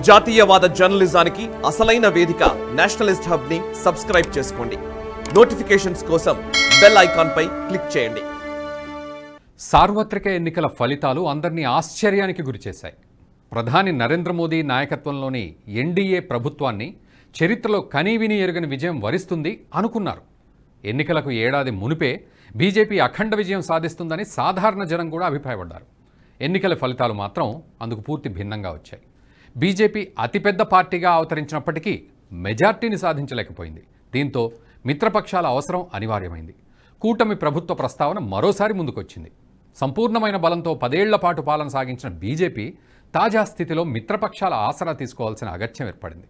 జాతీయవాద జర్నలిజానికి అసలైన వేదిక నేషనలిస్ట్ హబ్ ని సబ్స్క్రైబ్ చేసుకోండి. నోటిఫికేషన్స్ కోసం బెల్ ఐకాన్ పై క్లిక్ చేయండి. సార్వత్రిక ఎన్నికల ఫలితాలు అందరినీ ఆశ్చర్యానికి గురిచేశాయి. ప్రధాని నరేంద్ర మోదీ నాయకత్వంలోని ఎన్డీఏ ప్రభుత్వాన్ని చరిత్రలో కనీవిని ఎరుగని విజయం వరిస్తుంది అనుకున్నారు. ఎన్నికలకు ఏడాది మునిపే బీజేపీ అఖండ విజయం సాధిస్తుందని సాధారణ జనం కూడా అభిప్రాయపడ్డారు. ఎన్నికల ఫలితాలు మాత్రం అందుకు పూర్తి భిన్నంగా వచ్చాయి. బీజేపీ అతిపెద్ద పార్టీగా అవతరించినప్పటికీ మెజార్టీని సాధించలేకపోయింది. దీంతో మిత్రపక్షాల అవసరం అనివార్యమైంది. కూటమి ప్రభుత్వ ప్రస్తావన మరోసారి ముందుకొచ్చింది. సంపూర్ణమైన బలంతో 10 ఏళ్ల పాటు పాలన సాగించిన బీజేపీ తాజా స్థితిలో మిత్రపక్షాల ఆసరా తీసుకోవాల్సిన అగత్యం ఏర్పడింది.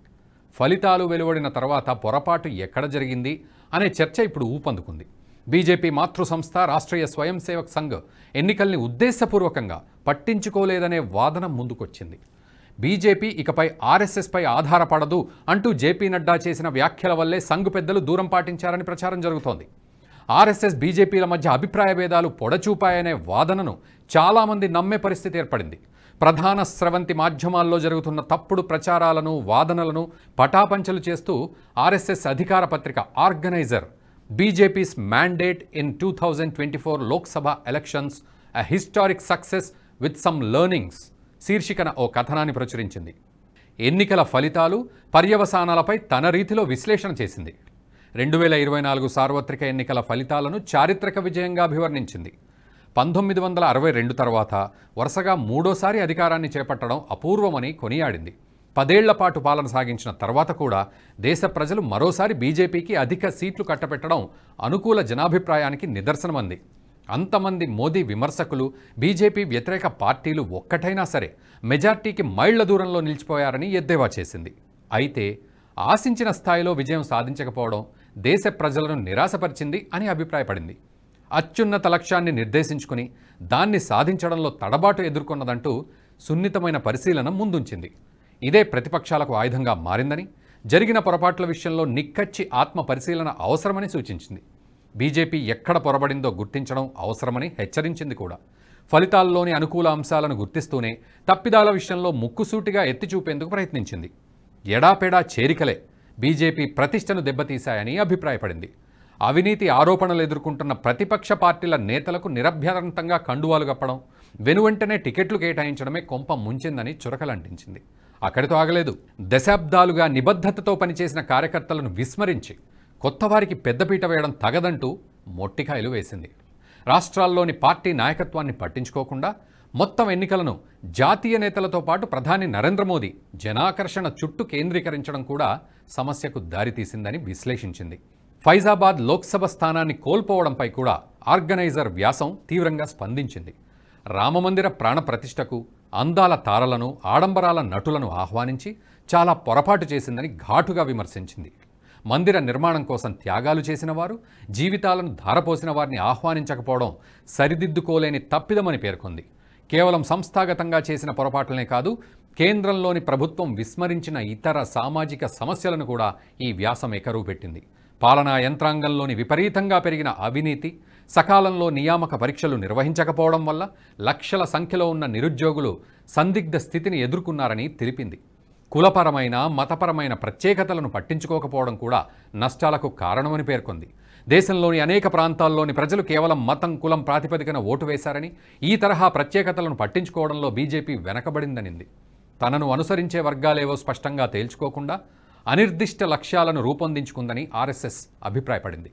ఫలితాలు వెలువడిన తర్వాత పొరపాటు ఎక్కడ జరిగింది అనే చర్చ ఇప్పుడు ఊపందుకుంది. బీజేపీ మాతృ సంస్థ రాష్ట్రీయ స్వయం సేవక్ సంఘ్ ఎన్నికల్ని ఉద్దేశపూర్వకంగా పట్టించుకోలేదనే వాదన ముందుకొచ్చింది. బీజేపీ ఇకపై ఆర్ఎస్ఎస్పై ఆధారపడదు అంటూ జేపీ నడ్డా చేసిన వ్యాఖ్యల వల్లే సంఘ్ పెద్దలు దూరం పాటించారని ప్రచారం జరుగుతోంది. ఆర్ఎస్ఎస్ బీజేపీల మధ్య అభిప్రాయ భేదాలు పొడచూపాయనే వాదనను చాలామంది నమ్మే పరిస్థితి ఏర్పడింది. ప్రధాన స్రవంతి మాధ్యమాల్లో జరుగుతున్న తప్పుడు ప్రచారాలను వాదనలను పటాపంచలు చేస్తూ ఆర్ఎస్ఎస్ అధికార పత్రిక Organiser BJP's mandate in 2024 Lok Sabha elections a historic success with some learnings శీర్షికన ఓ కథనాన్ని ప్రచురించింది. ఎన్నికల ఫలితాలు పర్యవసానాలపై తన రీతిలో విశ్లేషణ చేసింది. 2024 సార్వత్రిక ఎన్నికల ఫలితాలను చారిత్రక విజయంగా అభివర్ణించింది. 1962 తర్వాత వరుసగా మూడోసారి అధికారాన్ని చేపట్టడం అపూర్వమని కొనియాడింది. 10 ఏళ్ల పాటు పాలన సాగించిన తర్వాత కూడా దేశ ప్రజలు మరోసారి బీజేపీకి అధిక సీట్లు కట్టబెట్టడం అనుకూల జనాభిప్రాయానికి నిదర్శనమంది. అంతమంది మోదీ విమర్శకులు, బీజేపీ వ్యతిరేక పార్టీలు ఒక్కటైనా సరే మెజార్టీకి మైళ్ల దూరంలో నిలిచిపోయారని ఎద్దేవా చేసింది. అయితే ఆశించిన స్థాయిలో విజయం సాధించకపోవడం దేశ ప్రజలను నిరాశపరిచింది అని అభిప్రాయపడింది. అత్యున్నత లక్ష్యాన్ని నిర్దేశించుకుని దాన్ని సాధించడంలో తడబాటు ఎదుర్కొన్నదంటూ సున్నితమైన పరిశీలన ముందుంచింది. ఇదే ప్రతిపక్షాలకు ఆయుధంగా మారిందని, జరిగిన పొరపాట్ల విషయంలో నిక్కచ్చి ఆత్మ పరిశీలన అవసరమని సూచించింది. బీజేపీ ఎక్కడ పొరబడిందో గుర్తించడం అవసరమని హెచ్చరించింది కూడా. ఫలితాల్లోని అనుకూల అంశాలను గుర్తిస్తూనే తప్పిదాల విషయంలో ముక్కుసూటిగా ఎత్తి చూపేందుకు ప్రయత్నించింది. ఎడాపెడా చేరికలే బీజేపీ ప్రతిష్టను దెబ్బతీశాయని అభిప్రాయపడింది. అవినీతి ఆరోపణలు ఎదుర్కొంటున్న ప్రతిపక్ష పార్టీల నేతలకు నిరభ్యంతరంగా కండువాలు కప్పడం, వెనువెంటనే టికెట్లు కేటాయించడమే కొంప ముంచిందని చురకలంటించింది. అక్కడితో ఆగలేదు. దశాబ్దాలుగా నిబద్ధతతో పనిచేసిన కార్యకర్తలను విస్మరించి కొత్తవారికి పెద్దపీట వేయడం తగదంటూ మొట్టికాయలు వేసింది. రాష్ట్రాల్లోని పార్టీ నాయకత్వాన్ని పట్టించుకోకుండా మొత్తం ఎన్నికలను జాతీయ నేతలతో పాటు ప్రధాని నరేంద్ర మోదీ జనాకర్షణ చుట్టూ కేంద్రీకరించడం కూడా సమస్యకు దారితీసిందని విశ్లేషించింది. ఫైజాబాద్ లోక్సభ స్థానాన్ని కోల్పోవడంపై కూడా ఆర్గనైజర్ వ్యాసం తీవ్రంగా స్పందించింది. రామమందిర ప్రాణప్రతిష్టకు అందాల తారలను, ఆడంబరాల నటులను ఆహ్వానించి చాలా పొరపాటు చేసిందని ఘాటుగా విమర్శించింది. మందిర నిర్మాణం కోసం త్యాగాలు చేసిన వారు, జీవితాలను ధారపోసిన వారిని ఆహ్వానించకపోవడం సరిదిద్దుకోలేని తప్పిదమని పేర్కొంది. కేవలం సంస్థాగతంగా చేసిన పొరపాట్లనే కాదు, కేంద్రంలోని ప్రభుత్వం విస్మరించిన ఇతర సామాజిక సమస్యలను కూడా ఈ వ్యాసం ఎకరువు పెట్టింది. పాలనా యంత్రాంగంలోని విపరీతంగా పెరిగిన అవినీతి, సకాలంలో నియామక పరీక్షలు నిర్వహించకపోవడం వల్ల లక్షల సంఖ్యలో ఉన్న నిరుద్యోగులు సందిగ్ధ స్థితిని ఎదుర్కొన్నారని తెలిపింది. కులపరమైన, మతపరమైన ప్రత్యేకతలను పట్టించుకోకపోవడం కూడా నష్టాలకు కారణమని పేర్కొంది. దేశంలోని అనేక ప్రాంతాల్లోని ప్రజలు కేవలం మతం, కులం ప్రాతిపదికన ఓటు వేశారని, ఈ తరహా ప్రత్యేకతలను పట్టించుకోవడంలో బీజేపీ వెనకబడిందనింది. తనను అనుసరించే వర్గాలేవో స్పష్టంగా తేల్చుకోకుండా అనిర్దిష్ట లక్ష్యాలను రూపొందించుకుందని ఆర్ఎస్ఎస్ అభిప్రాయపడింది.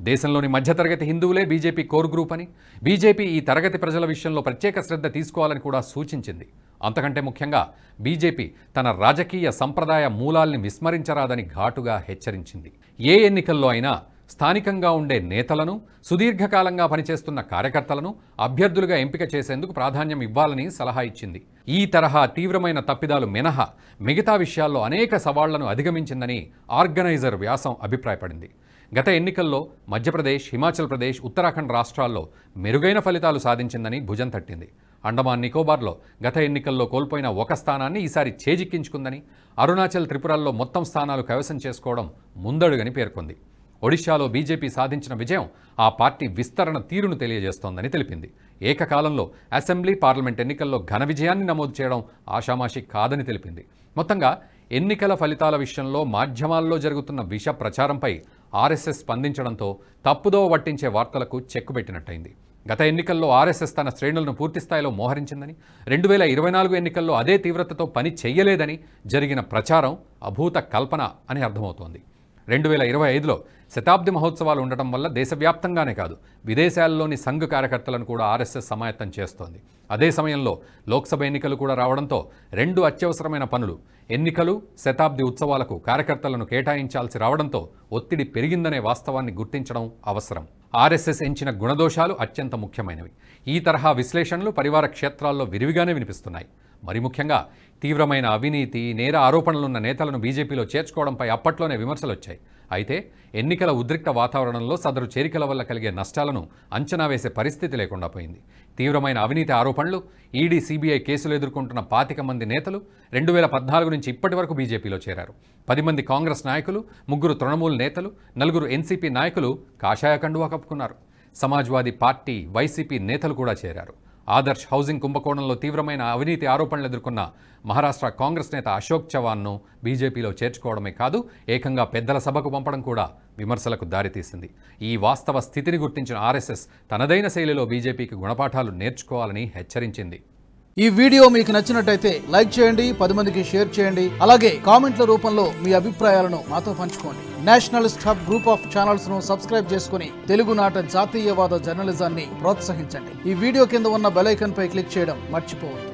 దేశంలోని మధ్యతరగతి హిందువులే బీజేపీ కోర్ గ్రూప్ అని, బీజేపీ ఈ తరగతి ప్రజల విషయంలో ప్రత్యేక శ్రద్ధ తీసుకోవాలని కూడా సూచించింది. అంతకంటే ముఖ్యంగా బీజేపీ తన రాజకీయ సంప్రదాయ మూలాల్ని విస్మరించరాదని ఘాటుగా హెచ్చరించింది. ఏ ఎన్నికల్లో అయినా స్థానికంగా ఉండే నేతలను, సుదీర్ఘకాలంగా పనిచేస్తున్న కార్యకర్తలను అభ్యర్థులుగా ఎంపిక చేసేందుకు ప్రాధాన్యం ఇవ్వాలని సలహా ఇచ్చింది. ఈ తరహా తీవ్రమైన తప్పిదాలు మినహా మిగతా విషయాల్లో అనేక సవాళ్లను అధిగమించిందని ఆర్గనైజర్ వ్యాసం అభిప్రాయపడింది. గత ఎన్నికల్లో మధ్యప్రదేశ్, హిమాచల్ ప్రదేశ్, ఉత్తరాఖండ్ రాష్ట్రాల్లో మెరుగైన ఫలితాలు సాధించిందని భుజం తట్టింది. అండమాన్ నికోబార్లో గత ఎన్నికల్లో కోల్పోయిన ఒక స్థానాన్ని ఈసారి చేజిక్కించుకుందని, అరుణాచల్, త్రిపురల్లో మొత్తం స్థానాలు కైవసం చేసుకోవడం ముందడుగని పేర్కొంది. ఒడిశాలో బీజేపీ సాధించిన విజయం ఆ పార్టీ విస్తరణ తీరును తెలియజేస్తోందని తెలిపింది. ఏకకాలంలో అసెంబ్లీ, పార్లమెంట్ ఎన్నికల్లో ఘన విజయాన్ని నమోదు చేయడం ఆషామాషి కాదని తెలిపింది. మొత్తంగా ఎన్నికల ఫలితాల విషయంలో మాధ్యమాల్లో జరుగుతున్న విష ప్రచారంపై ఆర్ఎస్ఎస్ స్పందించడంతో తప్పుదోవ పట్టించే వార్తలకు చెక్కు పెట్టినట్టయింది. గత ఎన్నికల్లో ఆర్ఎస్ఎస్ తన శ్రేణులను పూర్తిస్థాయిలో మోహరించిందని, 2024 ఎన్నికల్లో అదే తీవ్రతతో పని చెయ్యలేదని జరిగిన ప్రచారం అభూత కల్పన అని అర్థమవుతోంది. 2025లో శతాబ్ది మహోత్సవాలు ఉండటం వల్ల దేశవ్యాప్తంగానే కాదు, విదేశాల్లోని సంఘ్ కార్యకర్తలను కూడా ఆర్ఎస్ఎస్ సమాయత్తం చేస్తోంది. అదే సమయంలో లోక్సభ ఎన్నికలు కూడా రావడంతో 2 అత్యవసరమైన పనులు, ఎన్నికలు, శతాబ్ది ఉత్సవాలకు కార్యకర్తలను కేటాయించాల్సి రావడంతో ఒత్తిడి పెరిగిందనే వాస్తవాన్ని గుర్తించడం అవసరం. ఆర్ఎస్ఎస్ ఎంచిన గుణదోషాలు అత్యంత ముఖ్యమైనవి. ఈ తరహా విశ్లేషణలు పరివార క్షేత్రాల్లో విరివిగానే వినిపిస్తున్నాయి. మరి ముఖ్యంగా తీవ్రమైన అవినీతి, నేర ఆరోపణలున్న నేతలను బీజేపీలో చేర్చుకోవడంపై అప్పట్లోనే విమర్శలు వచ్చాయి. అయితే ఎన్నికల ఉద్రిక్త వాతావరణంలో సదరు చేరికల వల్ల కలిగే నష్టాలను అంచనా వేసే పరిస్థితి లేకుండా పోయింది. తీవ్రమైన అవినీతి ఆరోపణలు, ఈడీ, సిబిఐ కేసులు ఎదుర్కొంటున్న 25 మంది నేతలు 2014 నుంచి ఇప్పటి వరకు బీజేపీలో చేరారు. 10 మంది కాంగ్రెస్ నాయకులు, 3 తృణమూల్ నేతలు, 4 ఎన్సీపీ నాయకులు కాషాయ కండువా కప్పుకున్నారు. సమాజ్వాదీ పార్టీ, వైసీపీ నేతలు కూడా చేరారు. ఆదర్శ్ హౌసింగ్ కుంభకోణంలో తీవ్రమైన అవినీతి ఆరోపణలు ఎదుర్కొన్న మహారాష్ట్ర కాంగ్రెస్ నేత అశోక్ చవాన్ను బీజేపీలో చేర్చుకోవడమే కాదు, ఏకంగా పెద్దల సభకు పంపడం కూడా విమర్శలకు దారితీసింది. ఈ వాస్తవ స్థితిని గుర్తించిన ఆర్ఎస్ఎస్ తనదైన శైలిలో బీజేపీకి గుణపాఠాలు నేర్చుకోవాలని హెచ్చరించింది. ఈ వీడియో మీకు నచ్చినట్టయితే లైక్ చేయండి, 10 మందికి షేర్ చేయండి. అలాగే కామెంట్ల రూపంలో మీ అభిప్రాయాలను మాతో పంచుకోండి. Nationalist hub group of channels ను సబ్స్క్రైబ్ చేసుకుని తెలుగునాట జాతీయవాద జర్నలిజాన్ని ప్రోత్సహించండి. ఈ వీడియో కింద ఉన్న బెల్ ఐకాన్ పై క్లిక్ చేయడం మర్చిపోవద్దు.